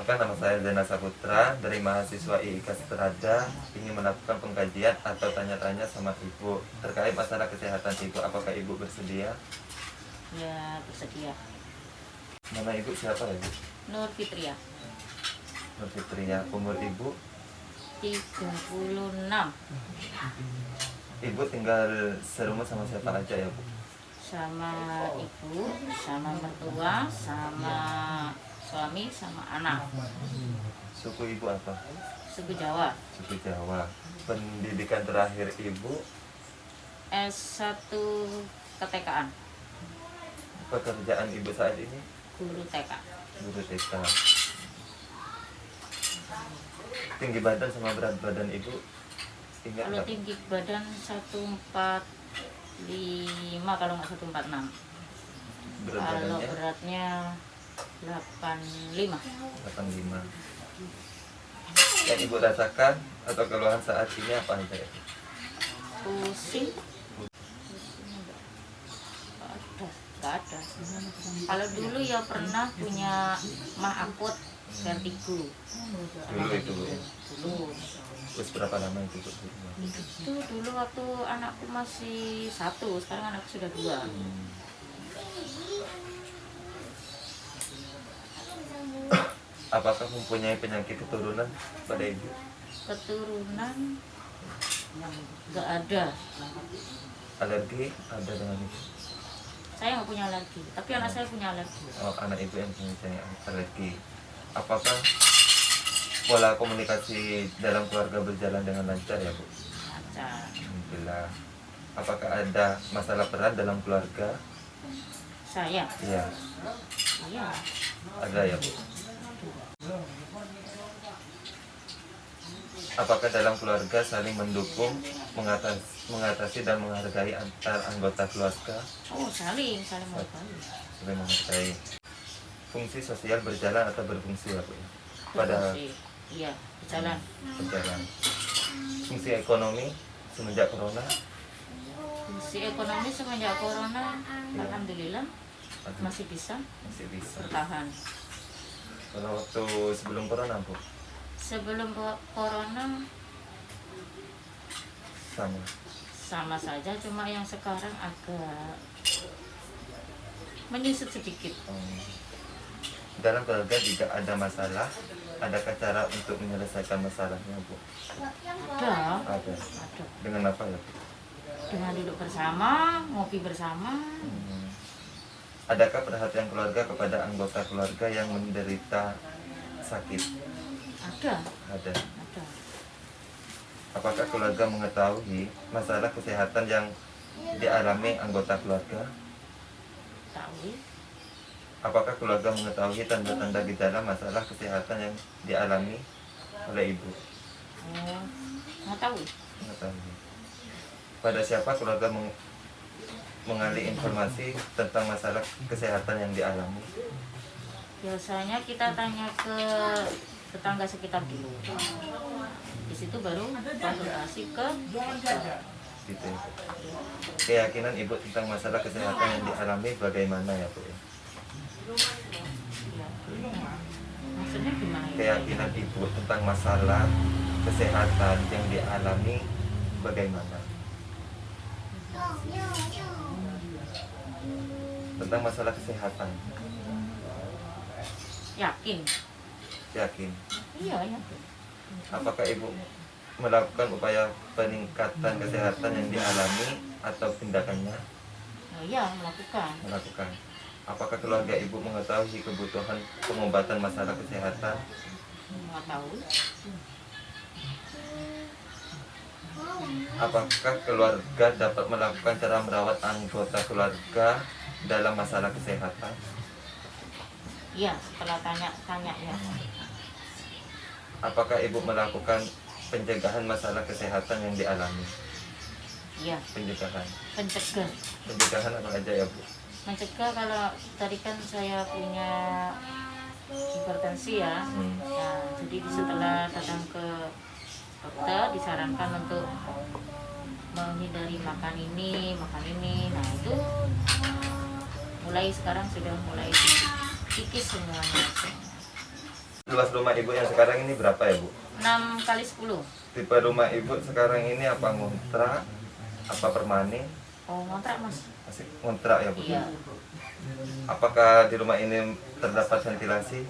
Perkenalkan, nama saya Zainal Saputra dari mahasiswa IIK Seterada. Ingin melakukan pengkajian atau tanya-tanya sama Ibu terkait masalah kesehatan Ibu. Apakah Ibu bersedia? Ya, bersedia. Nama Ibu siapa ya, Bu? Nur Fitria, Nur Fitria. Umur Ibu? 36. Ibu tinggal serumah sama siapa aja ya, Bu? Sama ibu, sama mertua, sama suami, sama anak. Suku Ibu apa? Suku Jawa. Suku Jawa. Pendidikan terakhir Ibu? S1 ketekaan, Pekerjaan Ibu saat ini? guru TK. Guru TK. Tinggi badan sama berat badan Ibu? Ingat Kalau nggak? tinggi badan 145, kalau nggak 146. Berat Kalau badannya? beratnya 85. 85. Yang Ibu rasakan atau keluhan saat ini apa aja ya? Pusing? Nggak ada. Kalau dulu ya pernah punya mah akut vertigo. Dulu itu, Bu. Dulu. Terus berapa lama itu, Bu? Itu dulu waktu anakku masih 1, sekarang anakku sudah 2. Apakah mempunyai penyakit keturunan pada Ibu? Keturunan nggak ada. Alergi ada dengan Ibu? Saya nggak punya alergi, tapi anak saya punya alergi. Oh, anak Ibu yang mempunyai alergi. Apakah pola komunikasi dalam keluarga berjalan dengan lancar ya, Bu? Lancar. Alhamdulillah. Apakah ada masalah peran dalam keluarga? Saya, Iya, iya. ada ya, Bu. Apakah dalam keluarga saling mendukung, mengatasi dan menghargai antar anggota keluarga? Oh, saling menghargai. Saling menghargai. Fungsi sosial berjalan atau berfungsi ya, Bu? Pada Berfungsi. Iya, berjalan. berjalan. Fungsi ekonomi semenjak corona? Fungsi ekonomi semenjak corona, alhamdulillah masih bisa Masih bisa. bertahan. Kalau waktu sebelum corona, Bu? Sebelum corona Sama. sama saja, cuma yang sekarang agak menyusut sedikit. Dalam keluarga jika ada masalah, adakah cara untuk menyelesaikan masalahnya, Bu? Ada, Ada. ada. Dengan apa ya, Bu? Dengan duduk bersama, ngopi bersama. Adakah perhatian keluarga kepada anggota keluarga yang menderita sakit? Ada, Ada. ada. Apakah keluarga mengetahui masalah kesehatan yang dialami anggota keluarga? Tahu, Apakah keluarga mengetahui tanda-tanda gejala masalah kesehatan yang dialami oleh Ibu? nggak tahu. Mengetahui. Pada siapa keluarga mengalih informasi tentang masalah kesehatan yang dialami? Biasanya kita tanya ke tetangga sekitar dulu. Di situ baru konsultasi ke dokter. Gitu. Keyakinan Ibu tentang masalah kesehatan yang dialami bagaimana ya, Bu? Ya. Maksudnya gimana ya? Keyakinan Ibu tentang masalah kesehatan yang dialami bagaimana? Tentang masalah kesehatan, Yakin? yakin. Iya, yakin. Apakah Ibu melakukan upaya peningkatan kesehatan yang dialami atau tindakannya? Oh, iya, melakukan. Melakukan. Apakah keluarga Ibu mengetahui kebutuhan pengobatan masalah kesehatan? Nggak tahu. Apakah keluarga dapat melakukan cara merawat anggota keluarga dalam masalah kesehatan? Iya, setelah tanya-tanya ya. Apakah Ibu melakukan pencegahan masalah kesehatan yang dialami? Iya, Pencegahan. pencegah. Pencegahan apa aja ya, Bu? Mencegah, kalau tadi kan saya punya hipertensi ya. Nah, jadi setelah datang ke dokter disarankan untuk menghindari makan ini. Nah, itu mulai sekarang sudah mulai dikikis semuanya. Luas rumah ibu yang sekarang ini berapa ya bu? 6 kali 10. Tipe rumah ibu sekarang ini apa ngontrak, apa permanen? Oh, ngontrak mas. Masih ngontrak ya bu? Iya. Apakah di rumah ini terdapat ventilasi?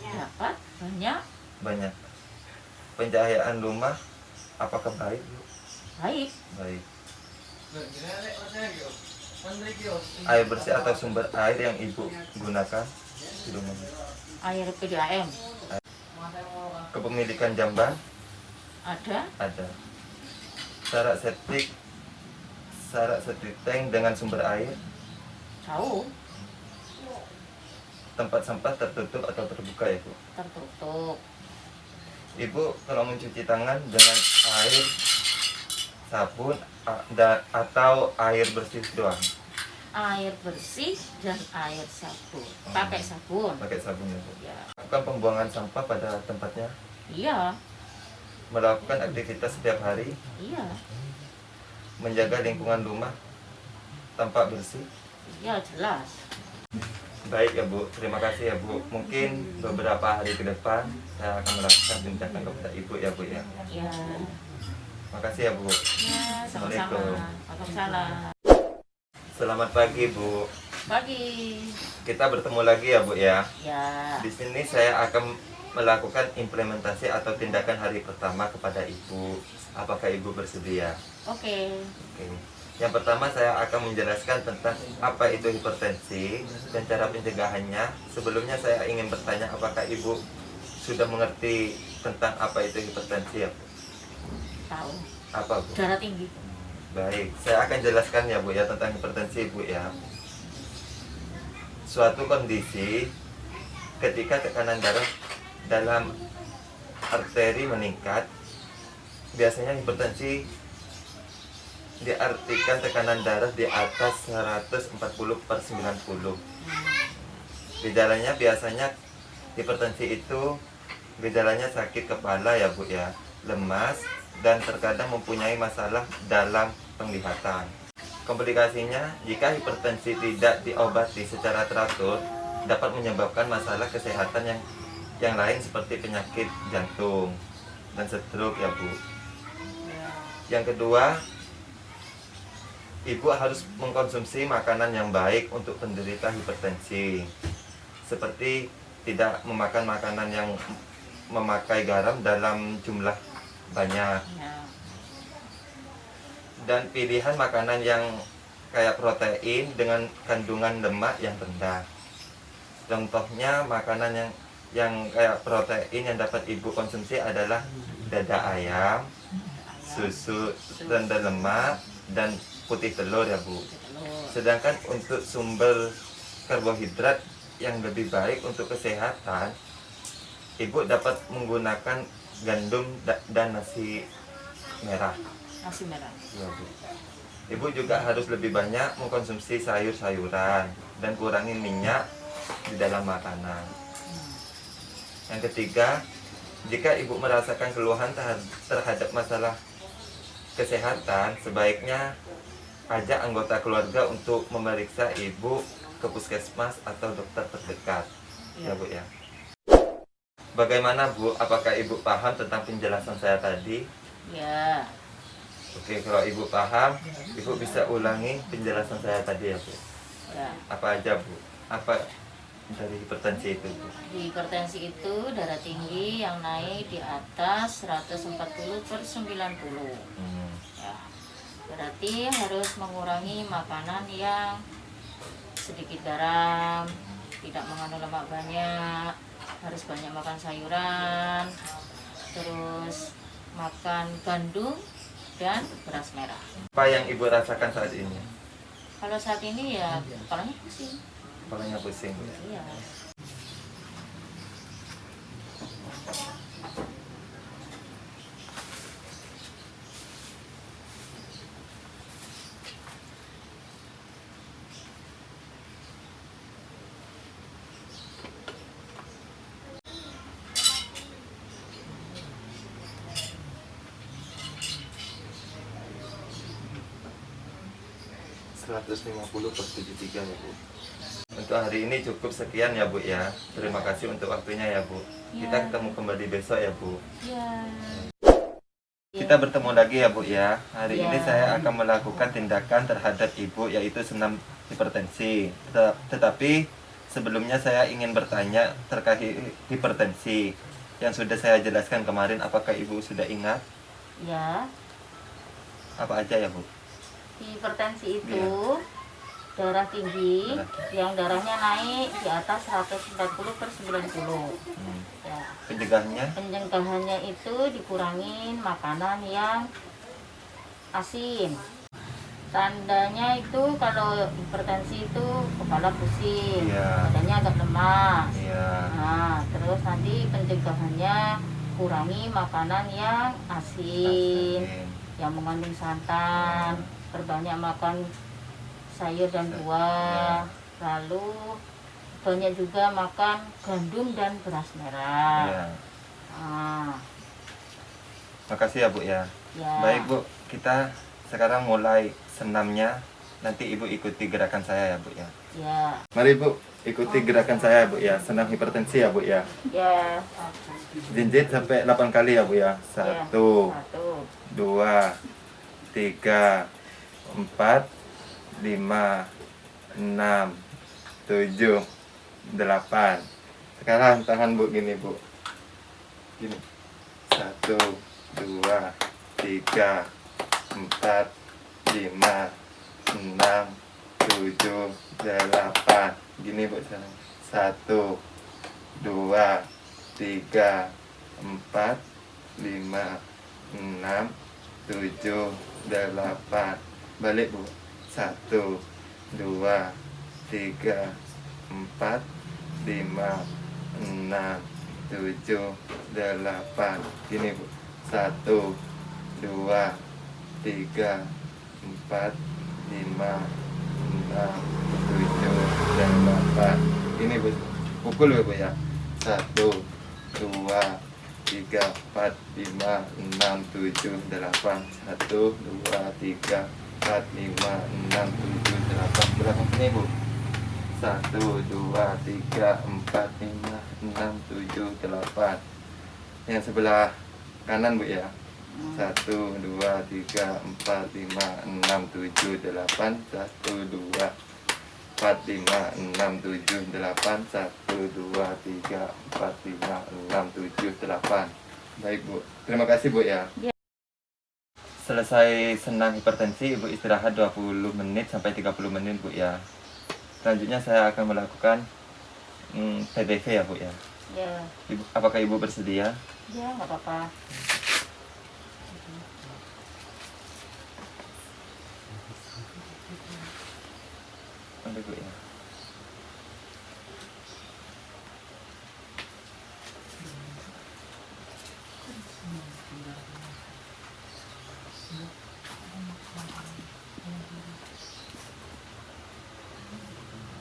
Dapat banyak. Banyak. Pencahayaan rumah apakah baik bu? Baik. Baik. Air bersih atau sumber air yang ibu gunakan di rumah? Air PDAM Kepemilikan jamban ada. ada. Syarat septic tank dengan sumber air. Jauh. Tempat sampah tertutup atau terbuka ya bu? Tertutup. Ibu kalau mencuci tangan dengan air, sabun, atau air bersih doang? Air bersih dan air sabun. Pakai sabun. Pakai sabun ya bu? Ya. Lakukan pembuangan sampah pada tempatnya? Iya. Melakukan aktivitas setiap hari? Iya. Menjaga lingkungan rumah tampak bersih? Iya jelas. Baik ya bu, terima kasih ya bu. Mungkin beberapa hari ke depan saya akan melakukan tindakan kepada ibu ya bu ya. Ya. Makasih ya bu. Ya, sama-sama. Waalaikumsalam. Selamat pagi bu. Pagi. Kita bertemu lagi ya bu ya. Ya. Di sini saya akan melakukan implementasi atau tindakan hari pertama kepada ibu. Apakah ibu bersedia? Oke. Oke. Yang pertama saya akan menjelaskan tentang apa itu hipertensi dan cara pencegahannya. Sebelumnya saya ingin bertanya apakah ibu sudah mengerti tentang apa itu hipertensi ya bu? Tahu. Apa bu? Darah tinggi. Baik, saya akan jelaskan ya bu ya tentang hipertensi bu ya. Suatu kondisi ketika tekanan darah dalam arteri meningkat, biasanya hipertensi diartikan tekanan darah di atas 140/90. Gejalanya biasanya hipertensi itu gejalanya sakit kepala ya bu ya, lemas, dan terkadang mempunyai masalah dalam penglihatan. Komplikasinya, jika hipertensi tidak diobati secara teratur, dapat menyebabkan masalah kesehatan yang lain seperti penyakit jantung dan stroke ya bu. Yang kedua, ibu harus mengkonsumsi makanan yang baik untuk penderita hipertensi, seperti tidak memakan makanan yang memakai garam dalam jumlah banyak, Ya. dan pilihan makanan yang kayak protein dengan kandungan lemak yang rendah. Contohnya makanan yang kayak protein yang dapat ibu konsumsi adalah dada ayam, susu rendah lemak, dan putih telur ya bu. Telur. Sedangkan untuk sumber karbohidrat yang lebih baik untuk kesehatan, ibu dapat menggunakan gandum dan nasi merah Nasi merah. ya bu. Ibu juga harus lebih banyak mengkonsumsi sayur-sayuran dan kurangi minyak di dalam makanan. Yang ketiga, jika ibu merasakan keluhan terhadap masalah kesehatan, sebaiknya ajak anggota keluarga untuk memeriksa ibu ke puskesmas atau dokter terdekat. Ya bu ya. Bagaimana bu? Apakah ibu paham tentang penjelasan saya tadi? Ya. Oke, kalau ibu paham, ibu bisa ulangi penjelasan saya tadi ya bu. Ya. Apa aja bu? Apa dari hipertensi itu bu? Hipertensi itu darah tinggi yang naik di atas 140/90. Ya. Berarti harus mengurangi makanan yang sedikit garam, tidak mengandung lemak banyak, harus banyak makan sayuran, terus makan gandum dan beras merah. Apa yang ibu rasakan saat ini? Kalau saat ini ya kepalanya pusing. Kepalanya pusing bu. Iya. Seratus 150/73 ya bu. Untuk hari ini cukup sekian ya Bu ya. Terima kasih untuk waktunya ya Bu. Kita Ya. ketemu kembali besok ya Bu. Ya. Kita bertemu lagi ya Bu ya. Hari Ya. ini saya akan melakukan tindakan terhadap Ibu yaitu senam hipertensi. Tetapi sebelumnya saya ingin bertanya terkait hipertensi yang sudah saya jelaskan kemarin. Apakah Ibu sudah ingat? Ya. Apa aja ya Bu? Hipertensi itu Iya. darah tinggi Darah. yang darahnya naik di atas 140/90. Ya. Pencegahannya? Pencegahannya itu dikurangin makanan yang asin. Tandanya itu kalau hipertensi itu kepala pusing, Iya. badannya agak lemas. Iya. Nah, terus nanti pencegahannya kurangi makanan yang asin, yang mengandung santan, perbanyak makan sayur dan buah, lalu banyak juga makan gandum dan beras merah. Iya. Nah, Makasih ya Bu ya. ya. Baik Bu, kita sekarang mulai senamnya. Nanti Ibu ikuti gerakan saya ya Bu ya. Ya, Mari Bu, ikuti gerakan saya Bu ya. Senam hipertensi ya Bu ya. ya. Jinjit sampai 8 kali ya Bu ya. 1, 2, 3, 4, 5, 6, 7, 8. Sekarang tahan Bu gini Bu. Gini. 1, 2, 3, 4, 5, 6, 7, 8. Gini Bu sekarang. 1, 2, 3, 4, 5, 6, 7, 8. Balik Bu. 1, 2, 3, 4, 5, 6, 7, 8. Gini Bu. 1, 2, 3, 4, 5, 6, 7, 8. Ini Bu. Pukul ya Bu ya. 1, 2, 3, 4, 5, 6, 7, 8. 1, 2, 3, 4, 5, 6, 7, 8. Berapa ini Bu? 1, 2, 3, 4, 5, 6, 7, 8. Yang sebelah kanan Bu ya. 1, 2, 3, 4, 5, 6, 7, 8. 1, 2, 4, 5, 6, 7, 8. 1, 2, 3, 4, 5, 6, 7, 8. Baik Bu, terima kasih Bu ya. Selesai senam hipertensi, Ibu istirahat 20 menit sampai 30 menit Bu ya. Selanjutnya saya akan melakukan PDV ya Bu ya. Ya, Apakah Ibu bersedia? ya nggak apa-apa. Oke Bu ya.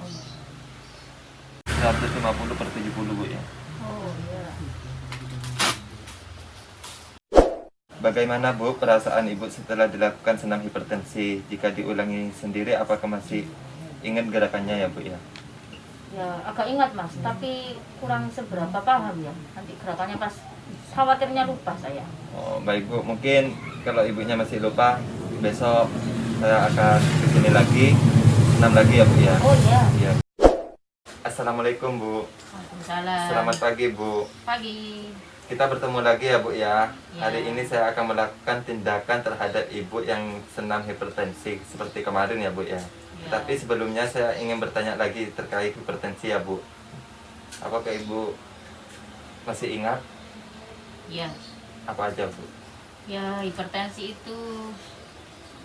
Oh, 150/70 Bu ya. Oh iya. Bagaimana Bu perasaan Ibu setelah dilakukan senam hipertensi? Jika diulangi sendiri apakah masih ingat gerakannya ya Bu ya? Ya agak ingat Mas, tapi kurang seberapa paham ya. Nanti gerakannya pas khawatirnya lupa saya. Oh, baik Bu, mungkin kalau ibunya masih lupa, besok saya akan kesini lagi, senam lagi ya Bu ya. Oh iya. Iya. Assalamualaikum Bu. Waalaikumsalam. Selamat pagi Bu. Pagi. Kita bertemu lagi ya Bu ya. Ya. Hari ini saya akan melakukan tindakan terhadap Ibu yang senam hipertensi seperti kemarin ya Bu ya. Ya. Tapi sebelumnya saya ingin bertanya lagi terkait hipertensi ya Bu. Apakah Ibu masih ingat Ya. apa aja Bu? Ya hipertensi itu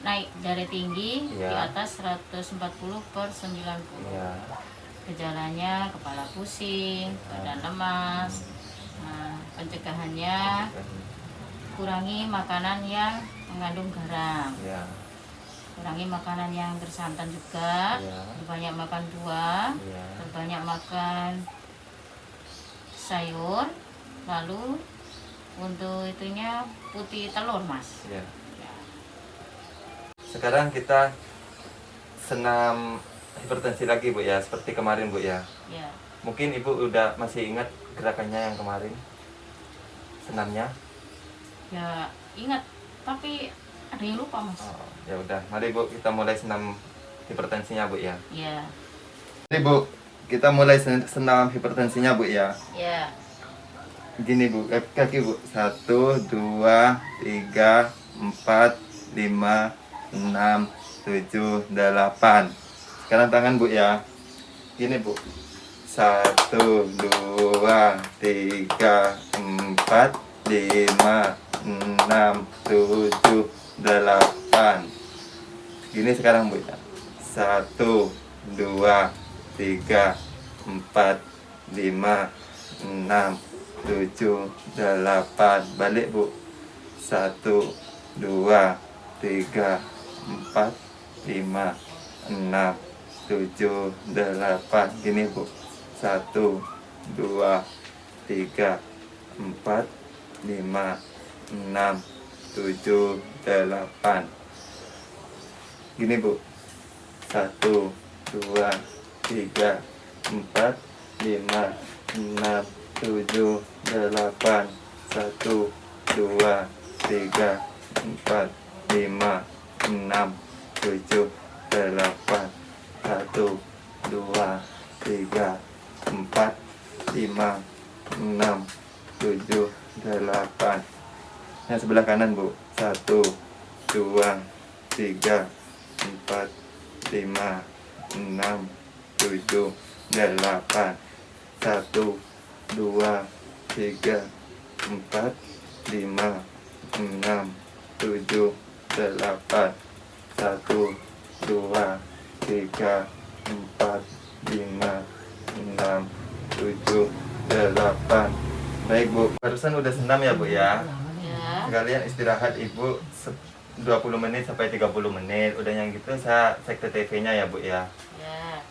naik darah tinggi di Ya. atas 140/90. Ya. Gejalanya kepala pusing, badan lemas. Nah, pencegahannya kurangi makanan yang mengandung garam, Ya. kurangi makanan yang bersantan juga, Ya. banyak makan buah, Ya. banyak makan sayur, lalu untuk itunya putih telur Mas. Ya. Sekarang kita senam hipertensi lagi Bu ya, seperti kemarin Bu ya. Ya, Mungkin Ibu udah masih ingat gerakannya yang kemarin, senamnya. ya ingat, tapi ada yang lupa Mas. Oh, ya udah, mari Bu kita mulai senam hipertensinya Bu ya. Ya, Mari Bu, kita mulai senam hipertensinya Bu ya. ya, Gini Bu, kaki Bu. 1, 2, 3, 4, 5, 6, 7, 8. Sekarang tangan Bu ya. Gini Bu. 1, 2, 3, 4, 5, 6, 7, 8. Gini sekarang Bu ya. 1, 2, 3, 4, 5, 6, 7, 8. Balik Bu. 1, 2, 3, 4, 5, 6, 7, 8. Gini Bu. 1, 2, 3, 4, 5, 6, 7, 8. Gini Bu. 1, 2, 3, 4, 5, 6, 7, 8. 1, 2, 3, 4, 5, 6, 7, 8. 1, 2, 3, 4, 5, 6, 7, 8. Yang sebelah kanan Bu. 1, 2, 3, 4, 5, 6, 7, 8. 1, 2, 3, 4, 5, 6, 7, 8. 1, 2, 3, 4, 5, 6, 7, 8. Baik Bu, barusan udah senam ya Bu ya. ya, Kalian istirahat Ibu 20 menit sampai 30 menit. Udah yang gitu saya cek ke TV-nya ya Bu ya. ya.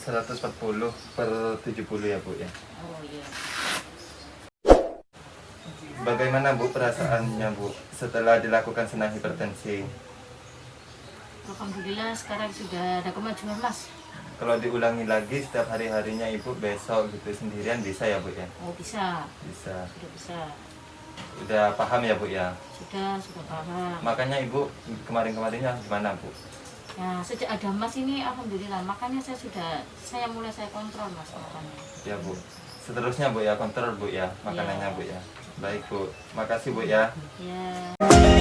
140/70 ya Bu ya. Oh iya. Bagaimana Bu perasaannya Bu setelah dilakukan senam hipertensi? Alhamdulillah sekarang sudah ada kemajuan Mas. Kalau diulangi lagi setiap hari-harinya Ibu besok gitu sendirian bisa ya Bu ya? Oh bisa, Bisa. sudah bisa. Udah paham ya Bu ya? Sudah paham. Makanya Ibu kemarin-kemarinnya gimana Bu? Nah, sejak ada Mas ini alhamdulillah, makanya saya mulai kontrol Mas makannya. Ya Bu. Seterusnya Bu ya kontrol Bu ya makanannya Ya. Bu ya. Baik Bu. Makasih Bu ya. Ya.